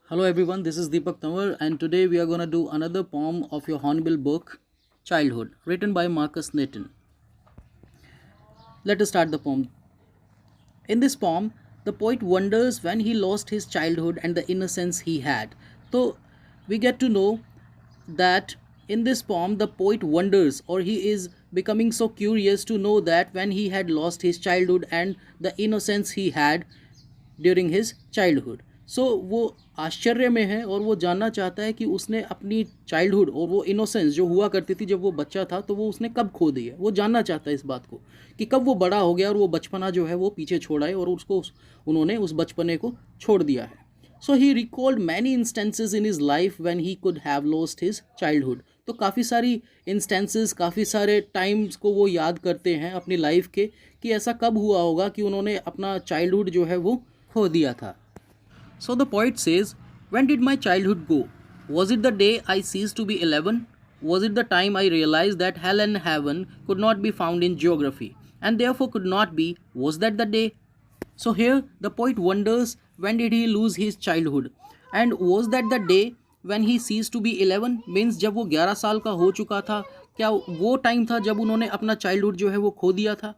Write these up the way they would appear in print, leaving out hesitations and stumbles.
Hello everyone, this is Deepak Tanwar and today we are going to do another poem of your Hornbill book, Childhood, written by Marcus Nathan. Let us start the poem. In this poem, the poet wonders when he lost his childhood and the innocence he had. So we get to know that in this poem the poet wonders, or he is becoming so curious to know that when he had lost his childhood and the innocence he had during his childhood so वो आश्चर्य में है और वो जानना चाहता है कि उसने अपनी चाइल्डहुड और वो इनोसेंस जो हुआ करती थी जब वो बच्चा था तो वो उसने कब खो दी है। वो जानना चाहता है इस बात को कि कब वो बड़ा हो गया और वो बचपना जो है वो पीछे छोड़ा है और उसको उन्होंने उस बचपने को छोड़ दिया है। So he recalled many instances in his life when he could have lost his childhood. तो काफ़ी सारी इंस्टेंसेस, काफ़ी सारे टाइम्स को वो याद करते हैं अपनी लाइफ के कि ऐसा कब हुआ होगा कि उन्होंने अपना चाइल्डहुड जो है वो खो दिया था। So the poet says, when did my childhood go? Was it the day I ceased to be 11? Was it the time I realise that hell and heaven could not be found in geography and therefore could not be? Was that the day? So here the poet wonders when did he lose his childhood and was that the day when he ceased to be 11 means जब वो 11 साल का हो चुका था, क्या वो time था जब उन्होंने अपना चाइल्डहुड जो है वो खो दिया था?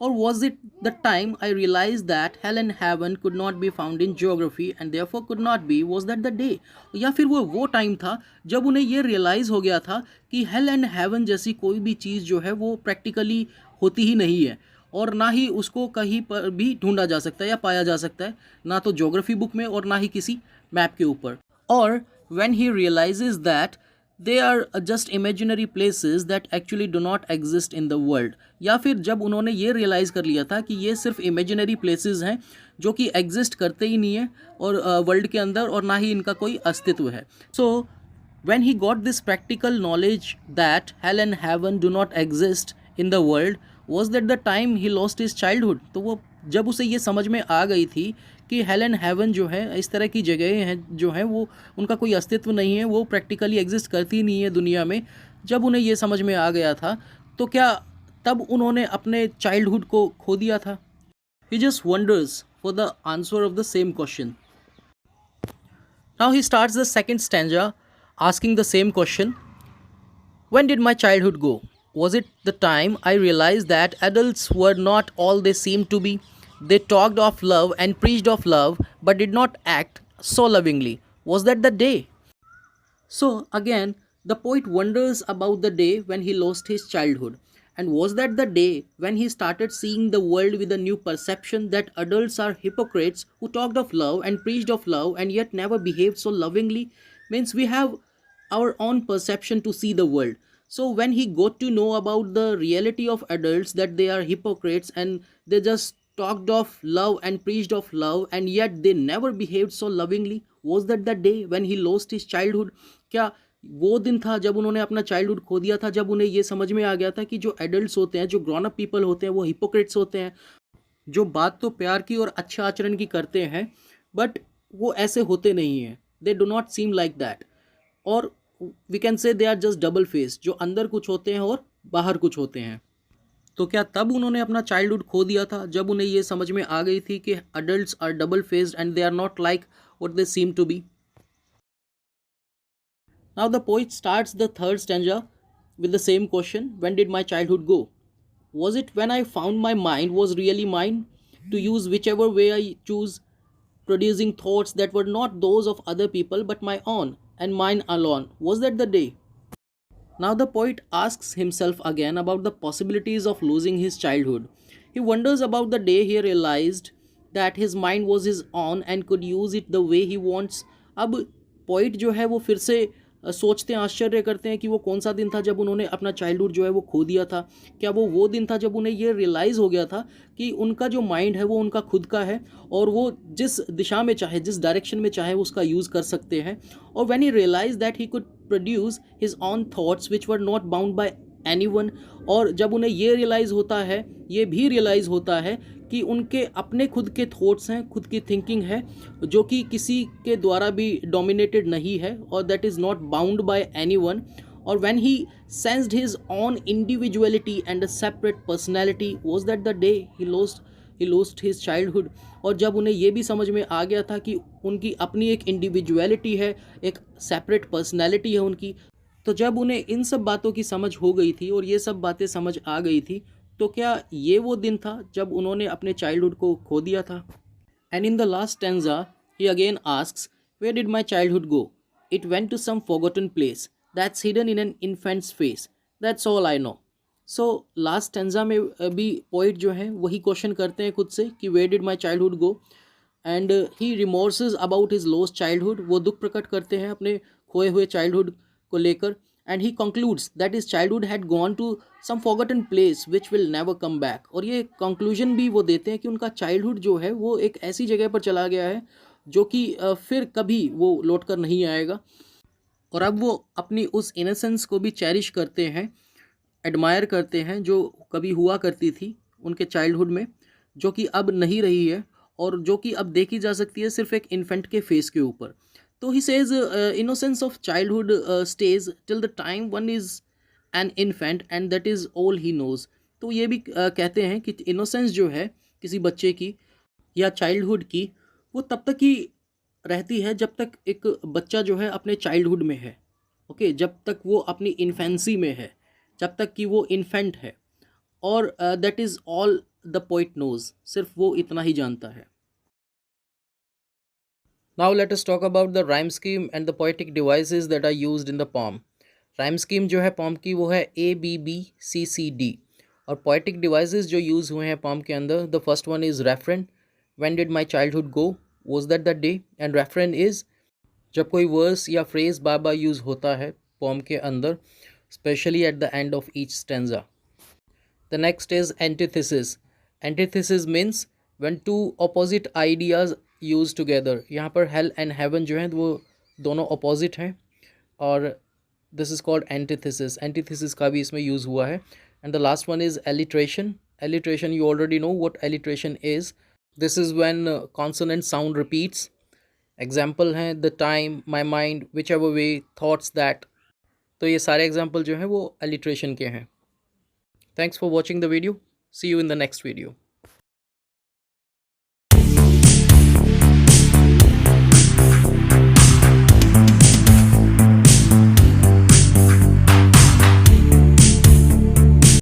और was it the time I realized that hell and heaven could not be found in geography and therefore could not be? Was that the day? या फिर वो टाइम था जब उन्हें ये रियलाइज़ हो गया था कि हेल एंड हेवन जैसी कोई भी चीज़ जो है वो प्रैक्टिकली होती ही नहीं है और ना ही उसको कहीं पर भी ढूंढा जा सकता है या पाया जा सकता है, ना तो ज्योग्राफी बुक में और ना ही किसी मैप के ऊपर। और when he realises that they are just imaginary places that actually do not exist in the world, या फिर जब उन्होंने ये रियलाइज़ कर लिया था कि ये सिर्फ इमेजिनरी प्लेसेस हैं जो कि एग्जिस्ट करते ही नहीं है और वर्ल्ड के अंदर और ना ही इनका कोई अस्तित्व है। सो when he got this practical knowledge that hell and heaven do not exist in the world, was that the time he lost his childhood? तो वो जब उसे ये समझ में आ गई थी कि हेल एंड हेवन जो है इस तरह की जगहें हैं जो हैं वो उनका कोई अस्तित्व नहीं है, वो प्रैक्टिकली एग्जिस्ट करती नहीं है दुनिया में, जब उन्हें ये समझ में आ गया था तो क्या तब उन्होंने अपने चाइल्डहुड को खो दिया था? He just wonders for the answer of the same question. Now he starts the second stanza asking the same question. When did my childhood go? Was it the time I realized that adults were not all they seemed to be? They talked of love and preached of love but did not act so lovingly. Was that the day? So again, the poet wonders about the day when he lost his childhood. And was that the day when he started seeing the world with a new perception that adults are hypocrites who talked of love and preached of love and yet never behaved so lovingly? Means we have our own perception to see the world. So when he got to know about the reality of adults, that they are hypocrites and they just talked of love and preached of love and yet they never behaved so lovingly, was that the day when he lost his childhood? क्या वो दिन था जब उन्होंने अपना childhood खो दिया था, जब उन्हें ये समझ में आ गया था कि जो एडल्ट्स होते हैं, जो ग्रोन अप पीपल होते हैं, वो हिपोक्रेट्स होते हैं, जो बात तो प्यार की और अच्छे आचरण की करते हैं बट वो ऐसे होते नहीं हैं, they do not seem like that, और we can say they are just double face, जो अंदर कुछ होते हैं और बाहर कुछ होते हैं। तो क्या तब उन्होंने अपना चाइल्डहुड खो दिया था जब उन्हें ये समझ में आ गई थी कि adults are double faced and they are not like what they seem to be? Now the poet starts the third stanza with the same question, when did my childhood go? Was it when I found my mind was really mine, to use whichever way I choose, producing thoughts that were not those of other people but my own and mine alone? Was that the day? Now the poet asks himself again about the possibilities of losing his childhood. He wonders about the day he realized that his mind was his own and could use it the way he wants. अब poet जो है वो फिर से सोचते हैं, आश्चर्य करते हैं कि वो कौन सा दिन था जब उन्होंने अपना चाइल्डहुड जो है वो खो दिया था। क्या वो दिन था जब उन्हें ये रियलाइज़ हो गया था कि उनका जो माइंड है वो उनका खुद का है और वो जिस दिशा में चाहे, जिस डायरेक्शन में चाहे उसका यूज़ कर सकते हैं। और when he realise that he could produce his own thoughts which were not bound by anyone, और जब उन्हें ये रियलाइज़ होता है, ये भी रियलाइज़ होता है कि उनके अपने खुद के थॉट्स हैं, खुद की थिंकिंग है जो कि किसी के द्वारा भी डोमिनेटेड नहीं है और that is not bound by anyone. और when he sensed his own individuality and a separate personality, was that the day he lost he lost his childhood. और जब उन्हें ये भी समझ में आ गया था कि उनकी अपनी एक इंडिविजुअलिटी है, एक सेपरेट पर्सनैलिटी है उनकी, तो जब उन्हें इन सब बातों की समझ हो गई थी और ये सब बातें समझ आ गई थी, तो क्या ये वो दिन था जब उन्होंने अपने चाइल्डहुड को खो दिया था? And in the last stanza, he again asks, "Where did my childhood go? It went to some forgotten place that's hidden in an infant's face. That's all I know." So last stanza में भी poet जो है वही question करते हैं खुद से कि where did my childhood go? And he remorses about his lost childhood. वो दुख प्रकट करते हैं अपने खोए हुए childhood को लेकर। And he concludes that his childhood had gone to some forgotten place which will never come back. और ये conclusion भी वो देते हैं कि उनका childhood जो है वो एक ऐसी जगह पर चला गया है जो कि फिर कभी वो लौट कर नहीं आएगा। और अब वो अपनी उस innocence को भी चेरिश करते हैं, एडमायर करते हैं, जो कभी हुआ करती थी उनके चाइल्डहुड में, जो कि अब नहीं रही है और जो कि अब देखी जा सकती है सिर्फ एक इन्फेंट के फेस के ऊपर। तो he says innocence of childhood stage till the time one is an infant and that is all he knows. तो ये भी कहते हैं कि इनोसेंस जो है किसी बच्चे की या चाइल्डहुड की, वो तब तक ही रहती है जब तक एक बच्चा जो है अपने चाइल्डहुड में है। ओके, जब तक वो अपनी इन्फेंसी में है, जब तक कि वो इन्फेंट है। और that is all the poet knows, सिर्फ वो इतना ही जानता है। Now let us talk about the rhyme scheme and the poetic devices that are used in the poem. Rhyme scheme जो है पॉम की वो है ABBCCD। और पोएटिक डिवाइसेस जो यूज़ हुए हैं पॉम के अंदर, the first one is referent, when did my childhood go, was that the day. And referent is जब कोई वर्स या फ्रेज बार बार यूज़ होता है पॉम के अंदर, specially at the end of each stanza. The next is antithesis. Antithesis means when two opposite ideas used together. यहाँ पर hell and heaven जो हैं वो दोनों opposite हैं और this is called antithesis. Antithesis का भी इसमें use हुआ है. And the last one is alliteration. Alliteration, you already know what alliteration is. This is when consonant sound repeats. Example हैं the time, my mind, whichever way, thoughts that. तो ये सारे example जो हैं वो alliteration के हैं. Thanks for watching the video. See you in the next video.